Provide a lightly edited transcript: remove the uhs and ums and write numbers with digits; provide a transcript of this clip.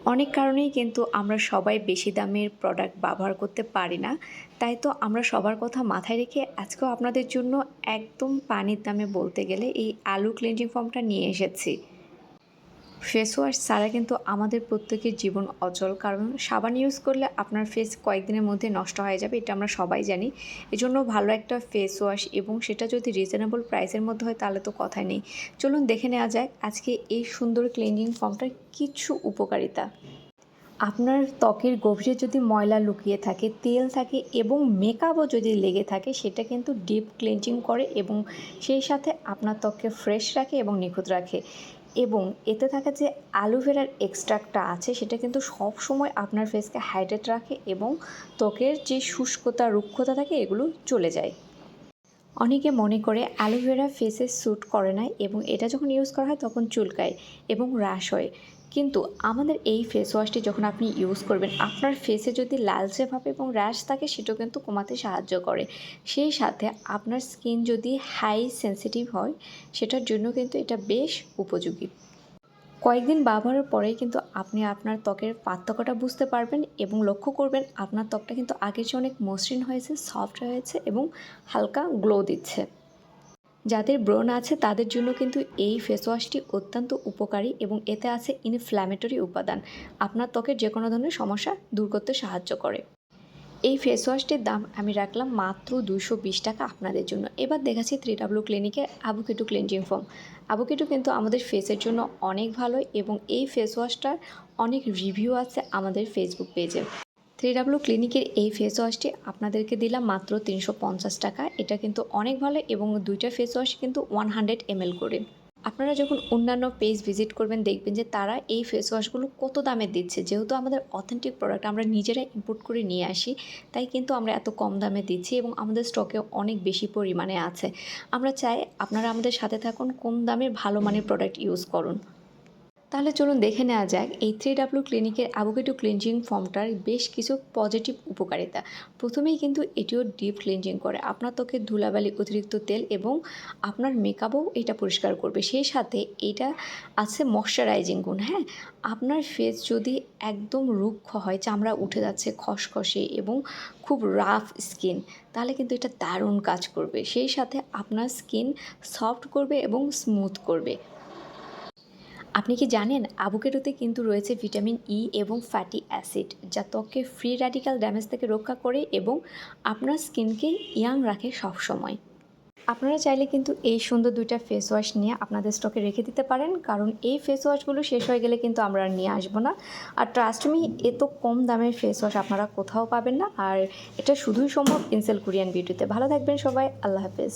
অনেক কারণেই কিন্তু আমরা সবাই বেশি দামের প্রোডাক্ট ব্যবহার করতে পারি না। তাই তো আমরা সবার কথা মাথায় রেখে আজকেও আপনাদের জন্য একদম পানির দামে বলতে গেলে এই আলু ক্লিনজিং ফোমটা নিয়ে এসেছি। ফেস ওয়াশ ছাড়া কিন্তু আমাদের প্রত্যেকের জীবন অচল, কারণ সাবান ইউজ করলে আপনার ফেস কয়েকদিনের মধ্যে নষ্ট হয়ে যাবে, এটা আমরা সবাই জানি। এজন্য ভালো একটা ফেস ওয়াশ এবং সেটা যদি রিজনেবল প্রাইসের মধ্যে হয় তাহলে তো কথাই নেই। চলুন দেখে নেওয়া যাক আজকে এই সুন্দর ক্লিনজিং ফোমটার কিছু উপকারিতা। আপনার ত্বকের গভীরে যদি ময়লা লুকিয়ে থাকে, তেল থাকে এবং মেকআপও যদি লেগে থাকে, সেটা কিন্তু ডিপ ক্লিনজিং করে এবং সেই সাথে আপনার ত্বককে ফ্রেশ রাখে এবং নিখুঁত রাখে। এবং এতে থাকা যে অ্যালোভেরার এক্সট্রাক্টটা আছে সেটা কিন্তু সব সময় আপনার ফেসকে হাইড্রেট রাখে এবং ত্বকের যে শুষ্কতা রুক্ষতা থাকে এগুলো চলে যায়। অনেকে মনে করে অ্যালোভেরা ফেসে স্যুট করে না এবং এটা যখন ইউজ করা হয় তখন চুলকায় এবং র্যাশ হয়। কিন্তু আমাদের এই ফেস ওয়াশটি যখন আপনি ইউজ করবেন, আপনার ফেসে যদি লালচে ভাব এবং র্যাশ থাকে সেটাও কিন্তু কমাতে সাহায্য করে। সেই সাথে আপনার স্কিন যদি হাই সেনসিটিভ হয় সেটার জন্য কিন্তু এটা বেশ উপযোগী। কয়েকদিন ব্যবহারের পরেই কিন্তু আপনি আপনার ত্বকের পার্থক্যটা বুঝতে পারবেন এবং লক্ষ্য করবেন আপনার ত্বকটা কিন্তু আগের চেয়ে অনেক মসৃণ হয়েছে, সফট হয়েছে এবং হালকা গ্লো দিচ্ছে। যাদের ব্রণ আছে তাদের জন্য কিন্তু এই ফেস ওয়াশটি অত্যন্ত উপকারী এবং এতে আছে ইনফ্ল্যামেটরি উপাদান, আপনার ত্বকের যে কোনো ধরনের সমস্যা দূর করতে সাহায্য করে। এই ফেস ওয়াশটির দাম আমি রাখলাম মাত্র 220 টাকা আপনাদের জন্য। এবার দেখাচ্ছি 3W ক্লিনিকের অ্যাভোকেডো ক্লিনজিং ফোম। অ্যাভোকেডো কিন্তু আমাদের ফেসের জন্য অনেক ভালো এবং এই ফেস ওয়াশটার অনেক রিভিউ আছে আমাদের ফেসবুক পেজে। 3W ক্লিনিকের এই ফেস ওয়াশটি আপনাদেরকে দিলাম মাত্র 350 টাকা। এটা কিন্তু অনেক ভালো এবং দুইটা ফেস ওয়াশ কিন্তু 100 ml করে। আপনারা যখন অন্যান্য পেজ ভিজিট করবেন দেখবেন যে তারা এই ফেস ওয়াশগুলো কত দামে দিচ্ছে। যেহেতু আমাদের অথেন্টিক প্রোডাক্ট আমরা নিজেরাই ইম্পোর্ট করে নিয়ে আসি, তাই কিন্তু আমরা এত কম দামে দিচ্ছি এবং আমাদের স্টকে অনেক বেশি পরিমাণে আছে। আমরা চাই আপনারা আমাদের সাথে থাকুন, কম দামের ভালো মানের প্রোডাক্ট ইউজ করুন। তাহলে চলুন দেখে নেওয়া যাক এই 3W ক্লিনিকের অ্যাভোকেডো ক্লিনজিং ফোমটার বেশ কিছু পজিটিভ উপকারিতা। প্রথমেই কিন্তু এটিও ডিপ ক্লিনজিং করে, আপনার ত্বকে ধুলাবালি, অতিরিক্ত তেল এবং আপনার মেকআপও এটা পরিষ্কার করবে। সেই সাথে এটা আছে ময়শ্চারাইজিং গুণ। হ্যাঁ, আপনার ফেস যদি একদম রুক্ষ হয়, চামড়া উঠে যাচ্ছে, খসখসে এবং খুব রাফ স্কিন, তাহলে কিন্তু এটা দারুণ কাজ করবে। সেই সাথে আপনার স্কিন সফট করবে এবং স্মুথ করবে। আপনি কি জানেন অ্যাভোকেডোতে কিন্তু রয়েছে ভিটামিন ই এবং ফ্যাটি অ্যাসিড, যা ত্বককে ফ্রি র্যাডিক্যাল ড্যামেজ থেকে রক্ষা করে এবং আপনার স্কিনকে ইয়াং রাখে সবসময়। আপনারা চাইলে কিন্তু এই সুন্দর দুইটা ফেস ওয়াশ নিয়ে আপনাদের স্টকে রেখে দিতে পারেন, কারণ এই ফেস ওয়াশগুলো শেষ হয়ে গেলে কিন্তু আমরা আর নিয়ে আসবো না। আর ট্রাস্ট মি, এত কম দামের ফেস ওয়াশ আপনারা কোথাও পাবেন না। আর এটা শুধুই সম্ভব ইনসেল কোরিয়ান বিউটিতে। ভালো থাকবেন সবাই, আল্লাহ হাফেজ।